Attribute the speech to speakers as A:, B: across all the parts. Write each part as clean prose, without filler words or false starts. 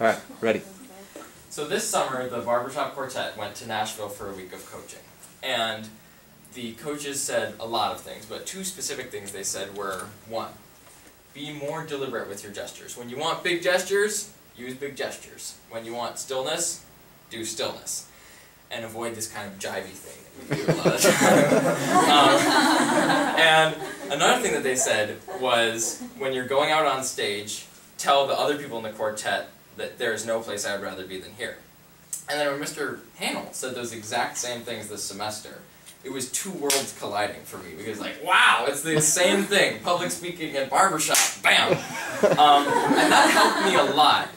A: All right, ready.
B: So this summer, the Barbershop Quartet went to Nashville for a week of coaching. And the coaches said a lot of things, but two specific things they said were, one, be more deliberate with your gestures. When you want big gestures, use big gestures. When you want stillness, do stillness. And avoid this kind of jivey thing that we do a lot of times. And another thing that they said was, when you're going out on stage, tell the other people in the quartet that there is no place I would rather be than here. And then when Mr. Hanel said those exact same things this semester, it was two worlds colliding for me, because like, wow, it's the same thing, public speaking and barbershop, bam! And that helped me a lot,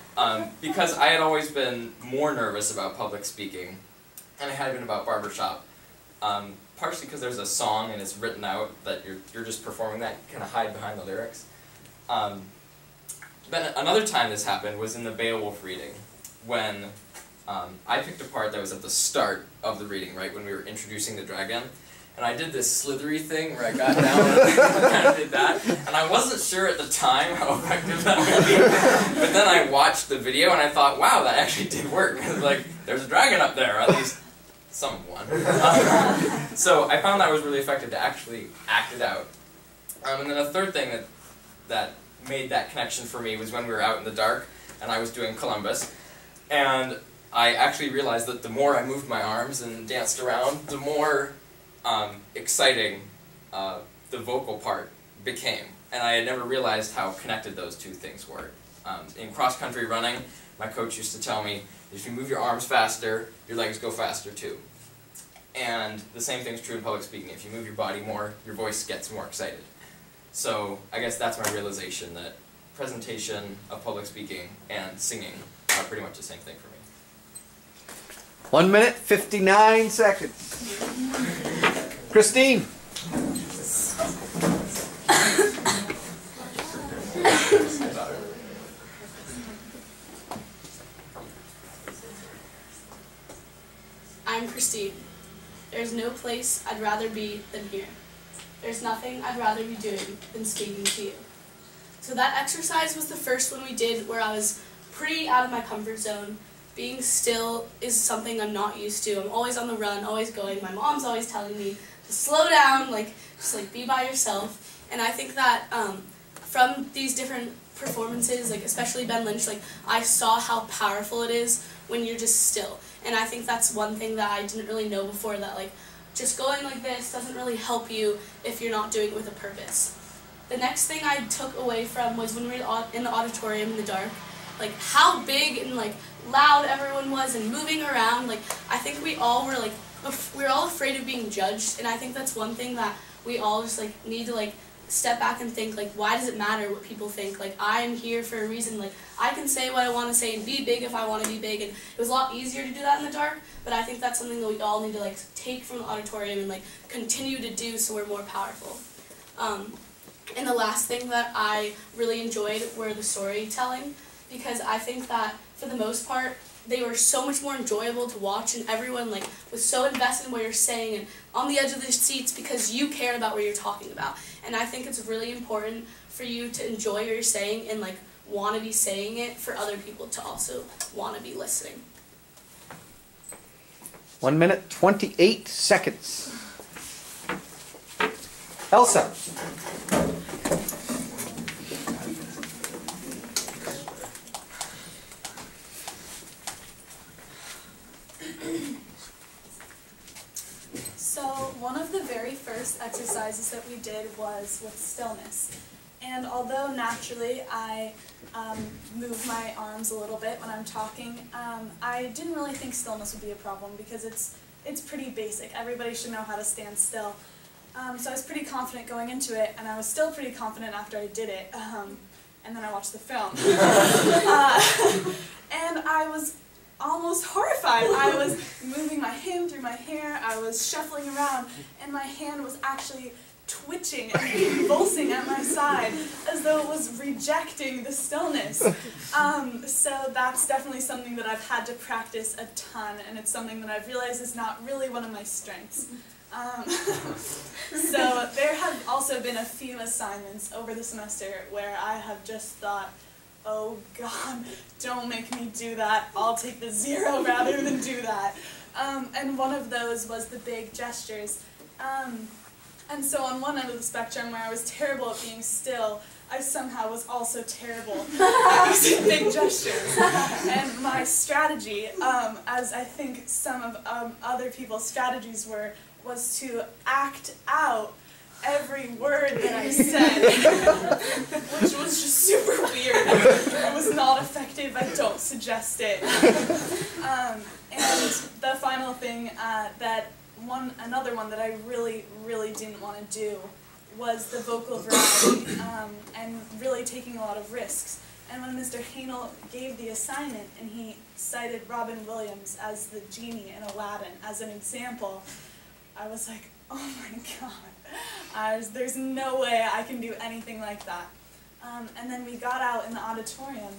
B: because I had always been more nervous about public speaking, and I had been about barbershop, partially because there's a song and it's written out that you're just performing that, you kind of hide behind the lyrics. Then another time this happened was in the Beowulf reading, when I picked a part that was at the start of the reading, right, when we were introducing the dragon, and I did this slithery thing where I got down and kind of did that, and I wasn't sure at the time how effective that would be, but then I watched the video and I thought, wow, that actually did work. It was like, there's a dragon up there, at least someone. So I found that was really effective to actually act it out. And then a third thing that made that connection for me was when we were out in the dark and I was doing Columbus, and I actually realized that the more I moved my arms and danced around, the more exciting the vocal part became. And I had never realized how connected those two things were. In cross-country running, my coach used to tell me, if you move your arms faster, your legs go faster too. And the same thing's true in public speaking. If you move your body more, your voice gets more excited. So I guess that's my realization, that presentation of public speaking and singing are pretty much the same thing for me.
A: 1 minute, 59 seconds. Christine.
C: I'm Christine. There's no place I'd rather be than here. There's nothing I'd rather be doing than speaking to you. So that exercise was the first one we did where I was pretty out of my comfort zone. Being still is something I'm not used to. I'm always on the run, always going. My mom's always telling me to slow down, just be by yourself. And I think that from these different performances, especially Ben Lynch, I saw how powerful it is when you're just still. And I think that's one thing that I didn't really know before, that just going like this doesn't really help you if you're not doing it with a purpose. The next thing I took away from was when we were in the auditorium in the dark, how big and loud everyone was and moving around. I think we all were we were all afraid of being judged, and I think that's one thing that we all just need to step back and think, why does it matter what people think? I am here for a reason. I can say what I want to say and be big if I want to be big, and it was a lot easier to do that in the dark, but I think that's something that we all need to take from the auditorium and continue to do so we're more powerful. And the last thing that I really enjoyed were the storytelling, because I think that for the most part they were so much more enjoyable to watch, and everyone was so invested in what you're saying and on the edge of their seats because you cared about what you're talking about. And I think it's really important for you to enjoy what you're saying and want to be saying it for other people to also want to be listening.
A: 1 minute, 28 seconds. Elsa.
D: So one of the very first exercises that we did was with stillness. And although naturally I move my arms a little bit when I'm talking, I didn't really think stillness would be a problem because it's pretty basic. Everybody should know how to stand still. So I was pretty confident going into it, and I was still pretty confident after I did it. And then I watched the film. And I was almost horrified. I was moving my hand through my hair, I was shuffling around, and my hand was actually twitching and convulsing at my side as though it was rejecting the stillness. So that's definitely something that I've had to practice a ton, and it's something that I've realized is not really one of my strengths. So there have also been a few assignments over the semester where I have just thought, oh God, don't make me do that. I'll take the 0 rather than do that. And one of those was the big gestures. And so on one end of the spectrum where I was terrible at being still, I somehow was also terrible at using big gestures. And my strategy, as I think some of other people's strategies were, was to act out every word that I said, which was just super weird. It was not effective. I don't suggest it. And the final thing another one that I really, really didn't want to do was the vocal variety and really taking a lot of risks. And when Mr. Hanel gave the assignment and he cited Robin Williams as the genie in Aladdin as an example, I was like, oh my God, there's no way I can do anything like that. And then we got out in the auditorium,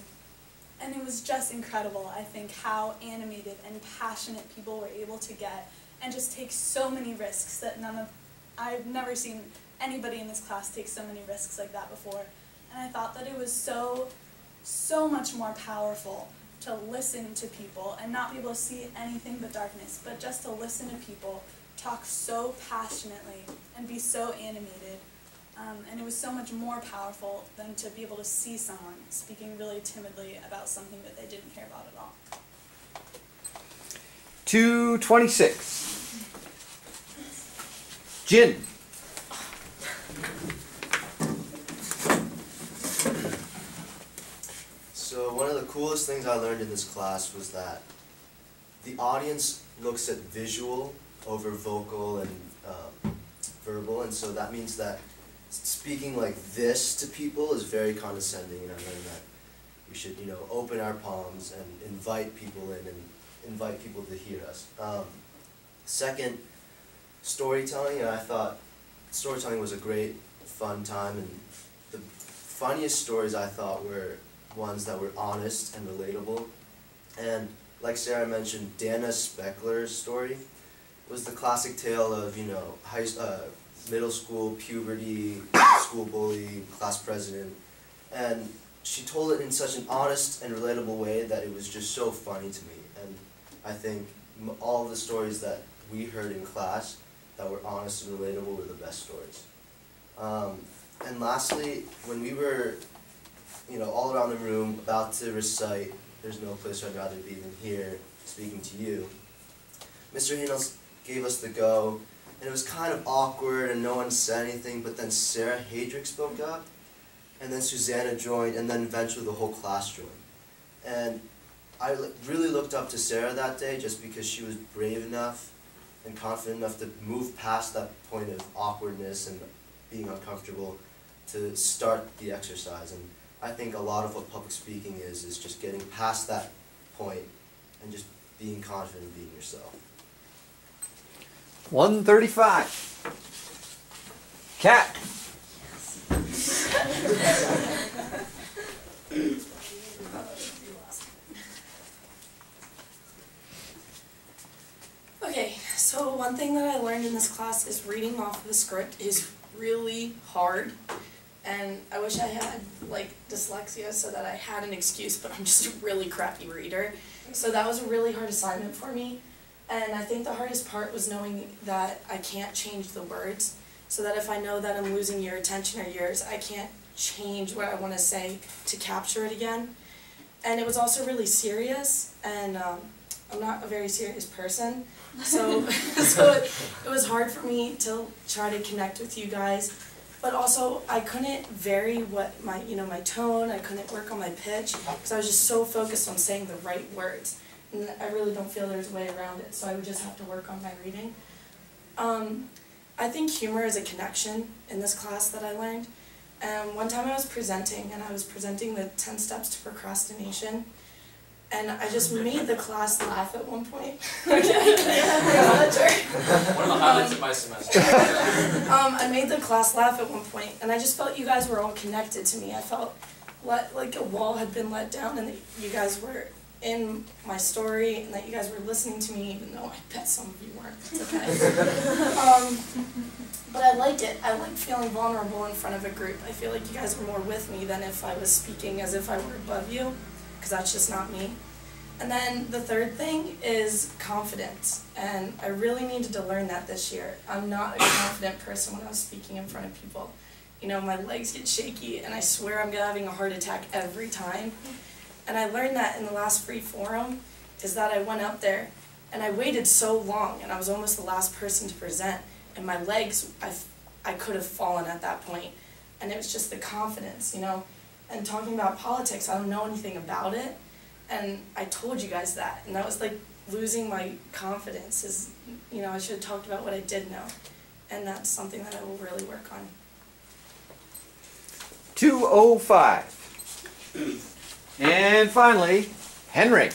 D: and it was just incredible, I think, how animated and passionate people were able to get and just take so many risks that I've never seen anybody in this class take so many risks like that before. And I thought that it was so much more powerful to listen to people and not be able to see anything but darkness, but just to listen to people talk so passionately and be so animated. And it was so much more powerful than to be able to see someone speaking really timidly about something that they didn't care about at all.
A: 226. Jin.
E: So one of the coolest things I learned in this class was that the audience looks at visual over vocal and verbal, and so that means that speaking like this to people is very condescending, and I learned that we should, open our palms and invite people in and invite people to hear us. Second, storytelling, and I thought storytelling was a great, fun time, and the funniest stories I thought were ones that were honest and relatable. And like Sarah mentioned, Dana Speckler's story was the classic tale of, middle school puberty, school bully, class president, and she told it in such an honest and relatable way that it was just so funny to me. And I think all of the stories that we heard in class that were honest and relatable were the best stories. And lastly, when we were, all around the room about to recite "There's No Place I'd Rather Be Than Here," speaking to you, Mr. Hanel gave us the go, and it was kind of awkward and no one said anything, but then Sarah Hadrick spoke up, and then Susanna joined, and then eventually the whole class joined. And I really looked up to Sarah that day just because she was brave enough and confident enough to move past that point of awkwardness and being uncomfortable to start the exercise. And I think a lot of what public speaking is just getting past that point and just being confident in being yourself.
A: 135. Cat.
F: Okay, so one thing that I learned in this class is reading off of the script is really hard. And I wish I had, dyslexia so that I had an excuse, but I'm just a really crappy reader. So that was a really hard assignment for me. And I think the hardest part was knowing that I can't change the words, so that if I know that I'm losing your attention or yours, I can't change what I want to say to capture it again. And it was also really serious, and I'm not a very serious person, so, it was hard for me to try to connect with you guys. But also, I couldn't vary what my tone, I couldn't work on my pitch, because I was just so focused on saying the right words. And I really don't feel there's a way around it, so I would just have to work on my reading. I think humor is a connection in this class that I learned. One time I was presenting, and I was presenting the 10 steps to procrastination. And I just made the class laugh at one point. Okay.
B: One of the highlights of my semester.
F: I made the class laugh at one point, and I just felt you guys were all connected to me. I felt like a wall had been let down, and that you guys were in my story, and that you guys were listening to me, even though I bet some of you weren't. It's okay. but I like it. I like feeling vulnerable in front of a group. I feel like you guys are more with me than if I was speaking as if I were above you, because that's just not me. And then the third thing is confidence, and I really needed to learn that this year. I'm not a confident person when I was speaking in front of people. You know, my legs get shaky, and I swear I'm having a heart attack every time. And I learned that in the last free forum, is that I went up there, and I waited so long, and I was almost the last person to present, and my legs, I could have fallen at that point. And it was just the confidence, you know. And talking about politics, I don't know anything about it. And I told you guys that, and that was like losing my confidence. Is, you know, I should have talked about what I did know, and that's something that I will really work on.
A: 205. And finally, Henry.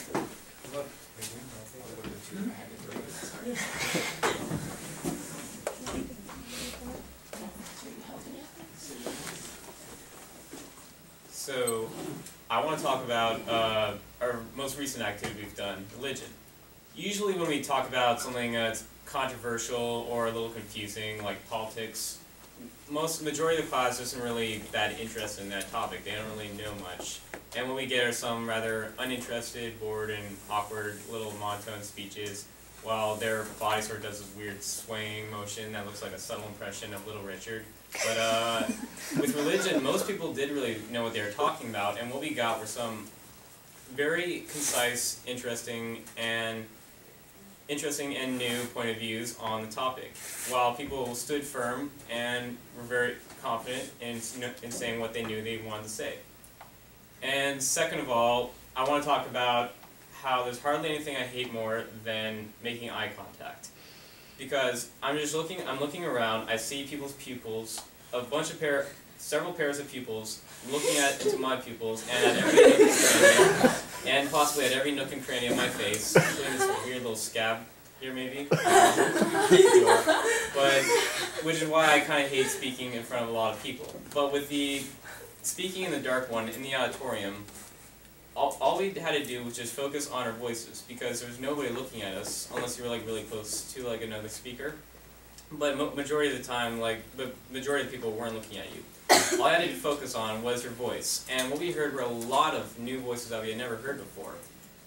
G: So, I want to talk about our most recent activity we've done, religion. Usually when we talk about something that's controversial or a little confusing, like politics, majority of the class isn't really that interested in that topic. They don't really know much. And what we get are some rather uninterested, bored, and awkward little monotone speeches, while their body sort of does this weird swaying motion that looks like a subtle impression of Little Richard. But with religion, most people did really know what they were talking about, and what we got were some very concise, interesting and new point of views on the topic, while people stood firm and were very confident in saying what they knew they wanted to say. And second of all, I want to talk about how there's hardly anything I hate more than making eye contact. Because I'm looking around, I see people's pupils, several pairs of pupils, looking into my pupils, and at every nook and cranny, and possibly at every nook and cranny of my face, including this weird little scab here maybe. But, which is why I kind of hate speaking in front of a lot of people. But with the speaking in the dark one, in the auditorium, all we had to do was just focus on our voices, because there was nobody looking at us unless you were like really close to like another speaker. But majority of the time, like the majority of the people weren't looking at you. All I had to focus on was your voice, and what we heard were a lot of new voices that we had never heard before.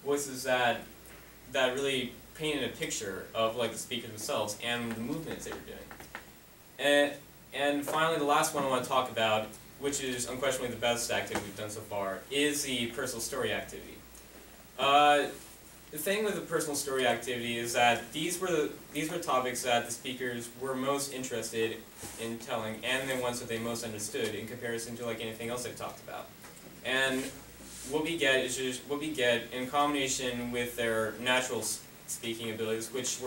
G: Voices that really painted a picture of like the speakers themselves and the movements they were doing. And finally, the last one I want to talk about, which is unquestionably the best activity we've done so far, is the personal story activity. The thing with the personal story activity is that these were topics that the speakers were most interested in telling, and the ones that they most understood in comparison to like anything else they've talked about. And what we get is just what we get in combination with their natural speaking abilities, which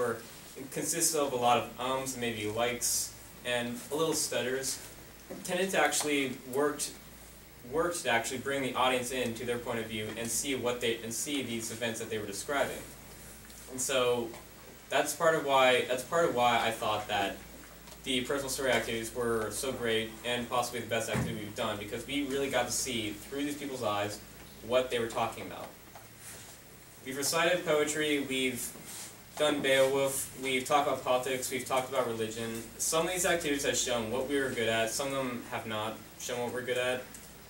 G: consists of a lot of ums and maybe likes and a little stutters, tended to actually worked to actually bring the audience in to their point of view and see these events that they were describing. And so that's part of why I thought that the personal story activities were so great and possibly the best activity we've done, because we really got to see through these people's eyes what they were talking about. We've recited poetry, we've done Beowulf, we've talked about politics, we've talked about religion. Some of these activities have shown what we were good at, some of them have not shown what we're good at.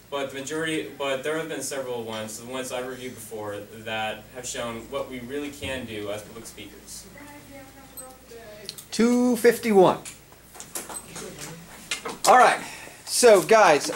G: But there have been several ones, the ones I've reviewed before, that have shown what we really can do as public speakers.
A: 251. All right. So, guys.